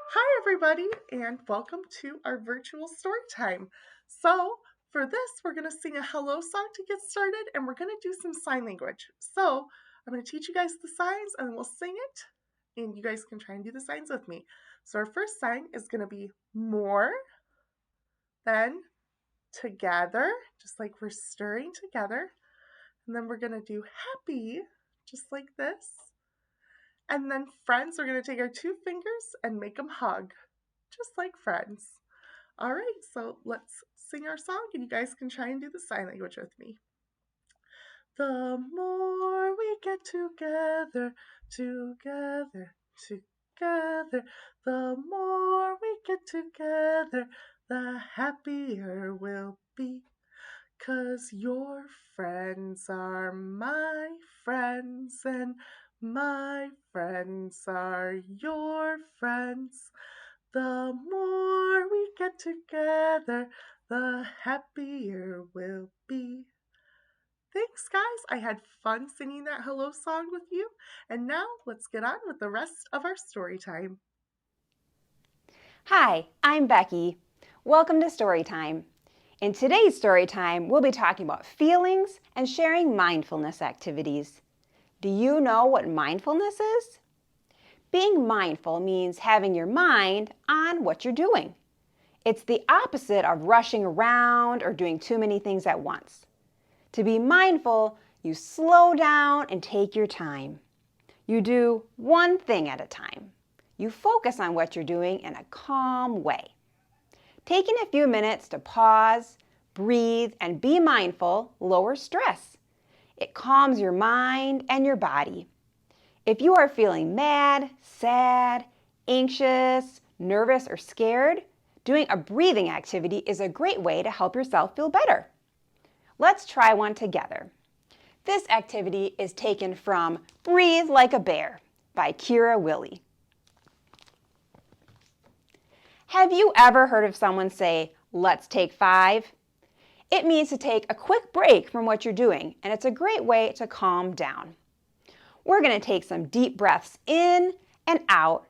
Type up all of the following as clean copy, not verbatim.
Hi everybody and welcome to our virtual story time. So for this we're going to sing a hello song to get started and we're going to do some sign language. So I'm going to teach you guys the signs and we'll sing it and you guys can try and do the signs with me. So our first sign is going to be more, then together, just like we're stirring together. And then we're going to do happy, just like this. And then friends, we're going to take our two fingers and make them hug, just like friends. All right, so let's sing our song and you guys can try and do the sign language with me. The more we get together, together, together, the more we get together, the happier we'll be. 'Cause your friends are my friends and my friends are your friends. The more we get together, the happier we'll be. Thanks, guys. I had fun singing that hello song with you. And now let's get on with the rest of our story time. Hi, I'm Becky. Welcome to Storytime. In today's Storytime, we'll be talking about feelings and sharing mindfulness activities. Do you know what mindfulness is? Being mindful means having your mind on what you're doing. It's the opposite of rushing around or doing too many things at once. To be mindful, you slow down and take your time. You do one thing at a time. You focus on what you're doing in a calm way. Taking a few minutes to pause, breathe, and be mindful lowers stress. It calms your mind and your body. If you are feeling mad, sad, anxious, nervous, or scared, doing a breathing activity is a great way to help yourself feel better. Let's try one together. This activity is taken from Breathe Like a Bear by Kira Willie. Have you ever heard of someone say, "Let's take 5"? It means to take a quick break from what you're doing, and it's a great way to calm down. We're going to take some deep breaths in and out,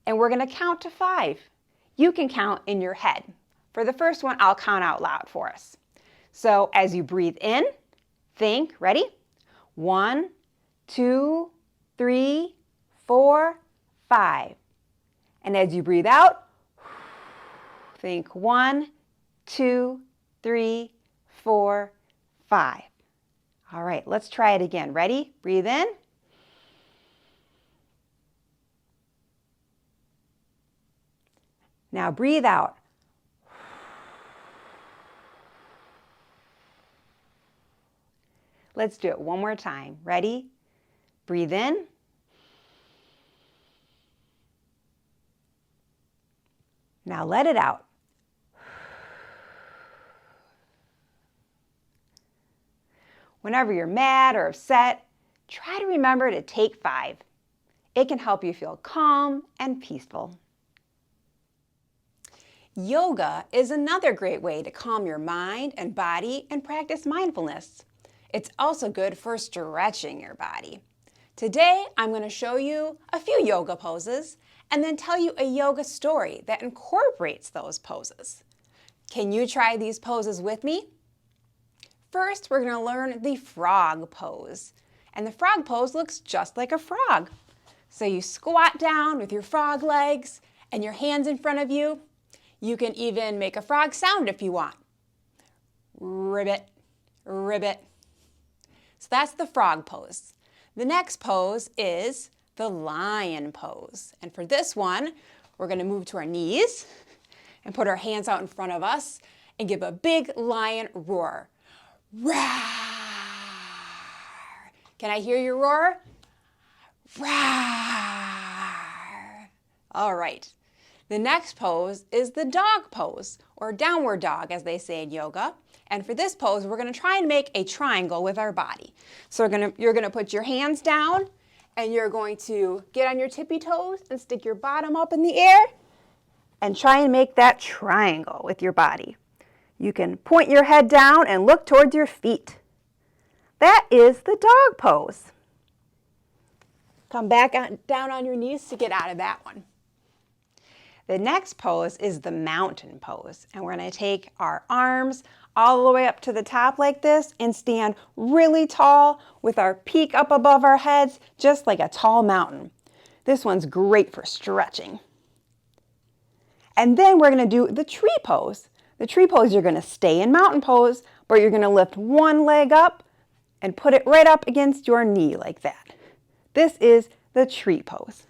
and we're going to count to 5. You can count in your head. For the first one, I'll count out loud for us. So as you breathe in, think, ready? 1, 2, 3, 4, 5. And as you breathe out, think 1, 2, 3, 4, 5. All right, let's try it again. Ready? Breathe in. Now breathe out. Let's do it one more time. Ready? Breathe in. Now let it out. Whenever you're mad or upset, try to remember to take 5. It can help you feel calm and peaceful. Yoga is another great way to calm your mind and body and practice mindfulness. It's also good for stretching your body. Today, I'm going to show you a few yoga poses and then tell you a yoga story that incorporates those poses. Can you try these poses with me? First, we're going to learn the frog pose. And the frog pose looks just like a frog. So you squat down with your frog legs and your hands in front of you. You can even make a frog sound if you want. Ribbit, ribbit. So that's the frog pose. The next pose is the lion pose. And for this one, we're going to move to our knees and put our hands out in front of us and give a big lion roar. Roar! Can I hear your roar? Roar! All right. The next pose is the dog pose, or downward dog as they say in yoga. And for this pose, we're going to try and make a triangle with our body. So you're going to put your hands down and you're going to get on your tippy toes and stick your bottom up in the air and try and make that triangle with your body. You can point your head down and look towards your feet. That is the dog pose. Come back down on your knees to get out of that one. The next pose is the mountain pose. And we're going to take our arms all the way up to the top like this and stand really tall with our peak up above our heads, just like a tall mountain. This one's great for stretching. And then we're going to do the tree pose. The tree pose, you're going to stay in mountain pose, but you're going to lift one leg up and put it right up against your knee like that. This is the tree pose.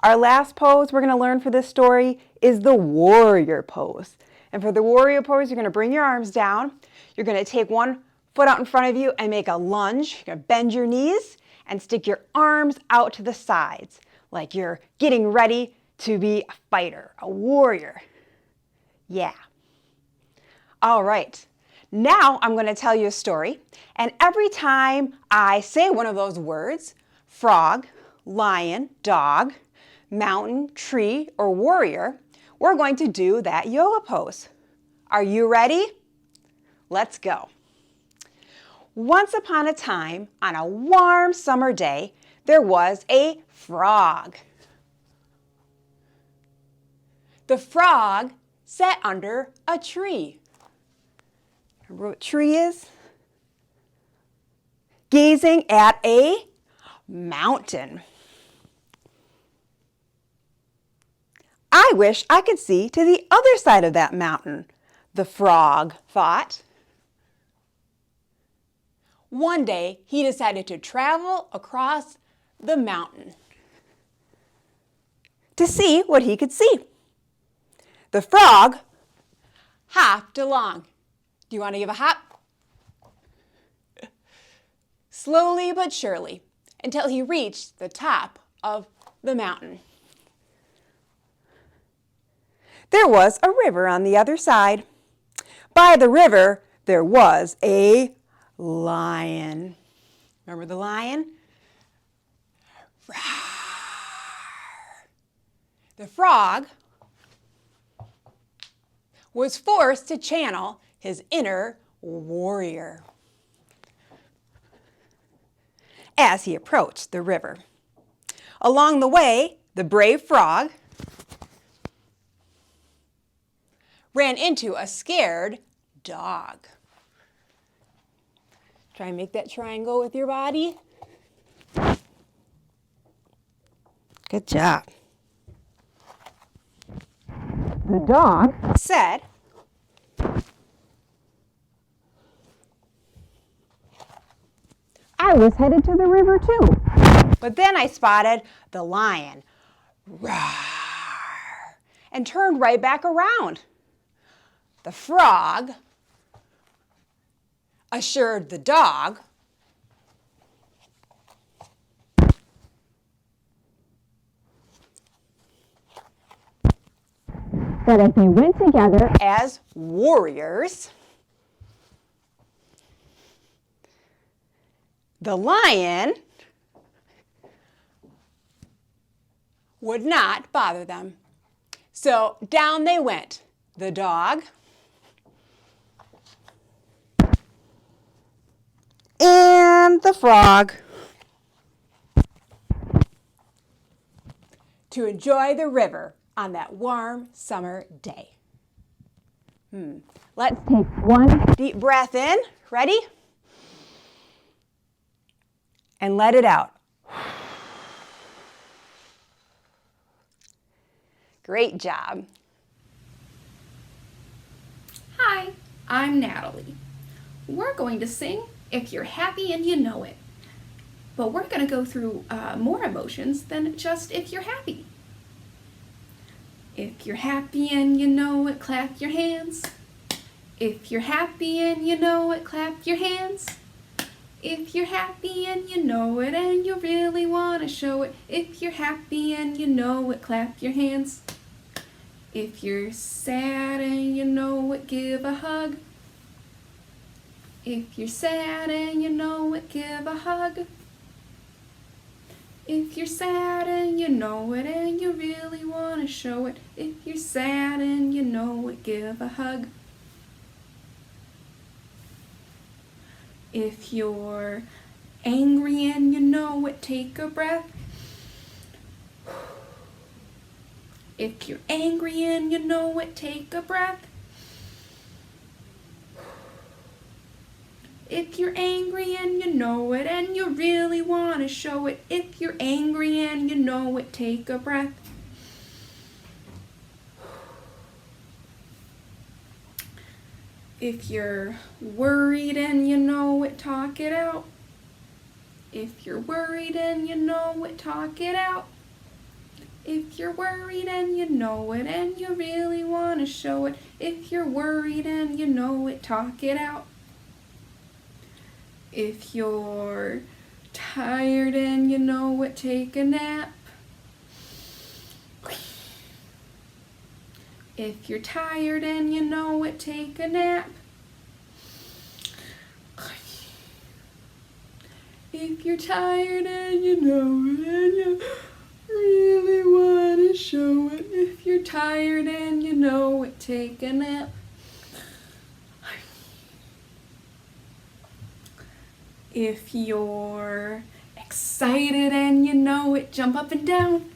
Our last pose we're going to learn for this story is the warrior pose. And for the warrior pose, you're going to bring your arms down. You're going to take one foot out in front of you and make a lunge. You're going to bend your knees and stick your arms out to the sides like you're getting ready to be a fighter, a warrior. Yeah. All right. Now I'm going to tell you a story. And every time I say one of those words, frog, lion, dog, mountain, tree, or warrior, we're going to do that yoga pose. Are you ready? Let's go. Once upon a time, on a warm summer day, there was a frog. The frog sat under a tree. Remember what a tree is? Gazing at a mountain. I wish I could see to the other side of that mountain, the frog thought. One day, he decided to travel across the mountain to see what he could see. The frog hopped along. Do you want to give a hop? Slowly but surely, until he reached the top of the mountain. There was a river on the other side. By the river, there was a lion. Remember the lion? Roar. The frog was forced to channel his inner warrior as he approached the river. Along the way, the brave frog ran into a scared dog. Try and make that triangle with your body. Good job. The dog said, I was headed to the river too. But then I spotted the lion. Roar, and turned right back around. The frog assured the dog that if they went together as warriors, the lion would not bother them. So down they went, the dog and the frog, to enjoy the river on that warm summer day. Let's take one deep breath in. Ready? And let it out. Great job. Hi, I'm Natalie. We're going to sing If You're Happy and You Know It. But we're going to go through more emotions than just if you're happy. If you're happy and you know it, clap your hands. If you're happy and you know it, clap your hands. If you're happy and you know it and you really want to show it. If you're happy and you know it, clap your hands. If you're sad and you know it, give a hug. If you're sad and you know it, give a hug. If you're sad and you know it and you really want to show it. If you're sad and you know it, give a hug. If you're angry and you know it, take a breath. If you're angry and you know it, take a breath. If you're angry and you know it and you really want to show it, if you're angry and you know it, take a breath. If you're worried and you know it, talk it out. If you're worried and you know it, talk it out. If you're worried and you know it and you really want to show it, if you're worried and you know it, talk it out. If you're tired and you know it, take a nap. If you're tired and you know it, take a nap. If you're tired and you know it and you really want to show it, if you're tired and you know it, take a nap. If you're excited and you know it, jump up and down.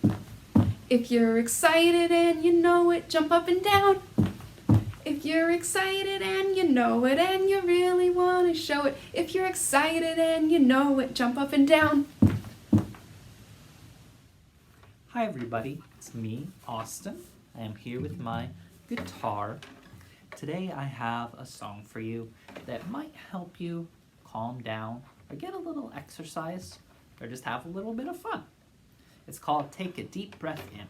If you're excited and you know it, jump up and down. If you're excited and you know it and you really want to show it, if you're excited and you know it, jump up and down. Hi everybody, it's me, Austin. I am here with my guitar. Today I have a song for you that might help you calm down or get a little exercise or just have a little bit of fun. It's called Take a Deep Breath In.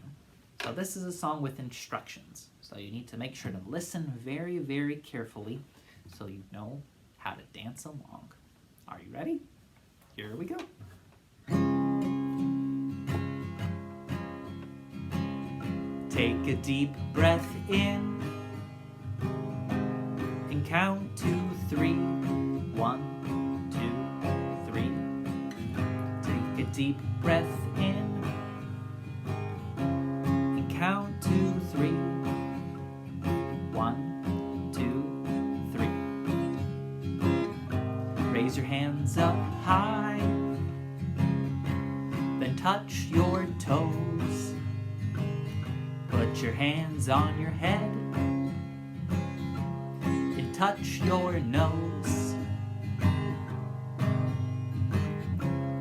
So this is a song with instructions. So you need to make sure to listen very, very carefully so you know how to dance along. Are you ready? Here we go. Take a deep breath in and count to 3. 1, 2, 3. Take a deep breath in and count to 3. 1, 2, 3. Raise your hands up high, then touch your toes. Put your hands on your head and touch your nose.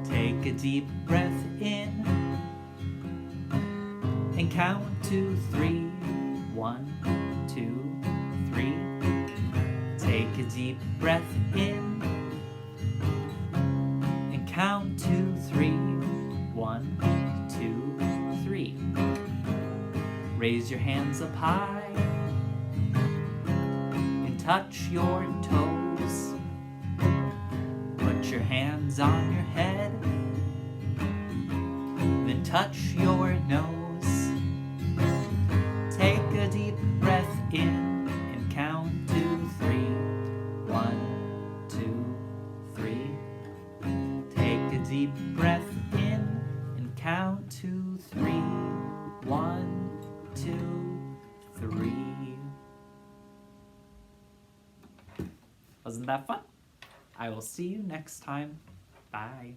Take a deep breath in and count to 3. 1, 2, 3. Take a deep breath in and count to 3. 1, 2, 3. Raise your hands up high and touch your toes. Put your hands on your head, then touch your nose. Take a deep breath in and count to 3. 1, 2, 3. Take a deep breath in and count to 3. 1, 2, 3. Wasn't that fun? I will see you next time. Bye.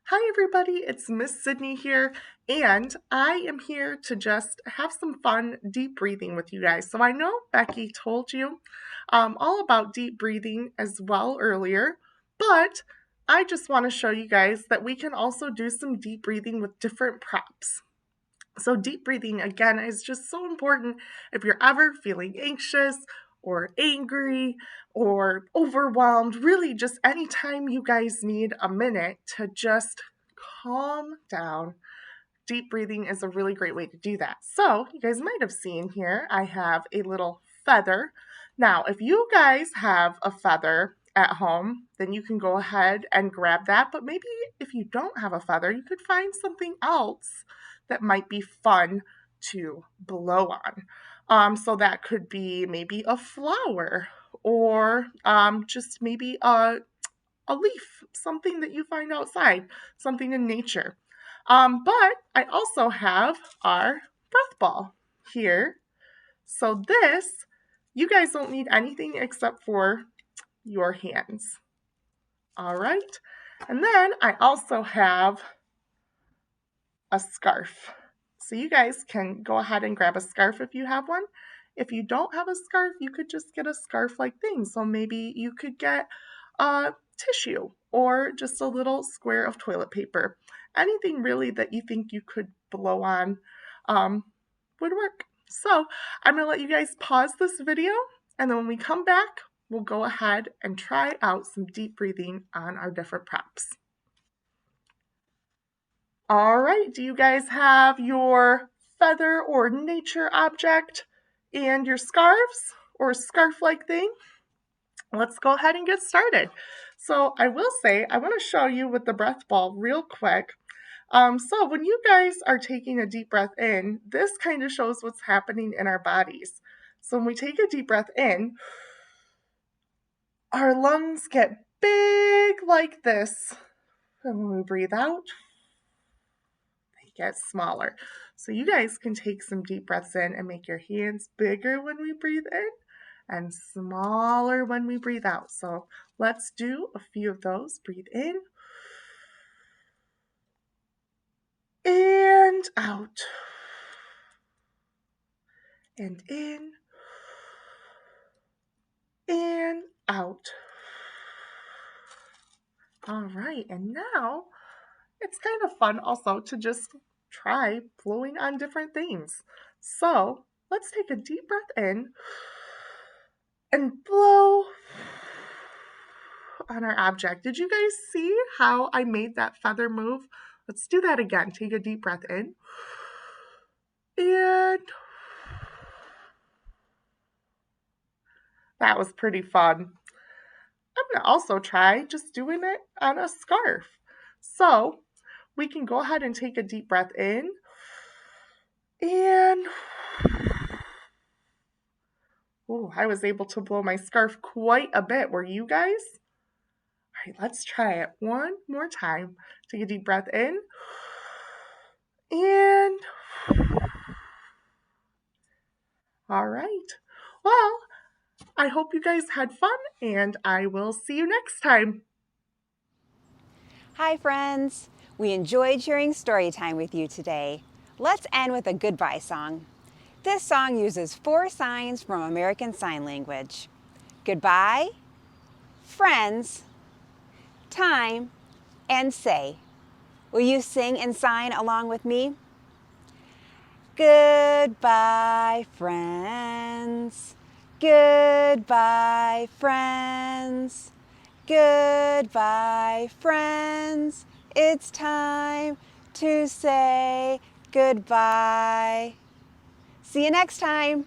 Hi everybody, it's Miss Sydney here, and I am here to just have some fun deep breathing with you guys. So I know Becky told you all about deep breathing as well earlier, but I just want to show you guys that we can also do some deep breathing with different props. So deep breathing, again, is just so important if you're ever feeling anxious or angry or overwhelmed. Really, just anytime you guys need a minute to just calm down, deep breathing is a really great way to do that. So you guys might have seen here, I have a little feather. Now, if you guys have a feather at home, then you can go ahead and grab that. But maybe if you don't have a feather, you could find something else that might be fun to blow on. So that could be maybe a flower or just maybe a leaf, something that you find outside, something in nature. But I also have our breath ball here. So this, you guys don't need anything except for your hands. All right. And then I also have a scarf. So you guys can go ahead and grab a scarf if you have one. If you don't have a scarf, you could just get a scarf-like thing. So maybe you could get tissue or just a little square of toilet paper. Anything really that you think you could blow on would work. So I'm going to let you guys pause this video, and then when we come back, we'll go ahead and try out some deep breathing on our different props. All right, do you guys have your feather or nature object and your scarves or scarf-like thing? Let's go ahead and get started. So I will say, I want to show you with the breath ball real quick. So when you guys are taking a deep breath in, this kind of shows what's happening in our bodies. So when we take a deep breath in, our lungs get big like this. And when we breathe out, they get smaller. So you guys can take some deep breaths in and make your hands bigger when we breathe in and smaller when we breathe out. So let's do a few of those. Breathe in and out. And in and out. All right, and now it's kind of fun also to just try blowing on different things. So let's take a deep breath in and blow on our object. Did you guys see how I made that feather move? Let's do that again. Take a deep breath in and that was pretty fun. I'm going to also try just doing it on a scarf. So we can go ahead and take a deep breath in and I was able to blow my scarf quite a bit. Were you guys? All right, let's try it one more time. Take a deep breath in and all right. Well, I hope you guys had fun, and I will see you next time. Hi, friends. We enjoyed sharing story time with you today. Let's end with a goodbye song. This song uses 4 signs from American Sign Language. Goodbye, friends, time, and say. Will you sing and sign along with me? Goodbye, friends. Goodbye, friends. Goodbye, friends. It's time to say goodbye. See you next time.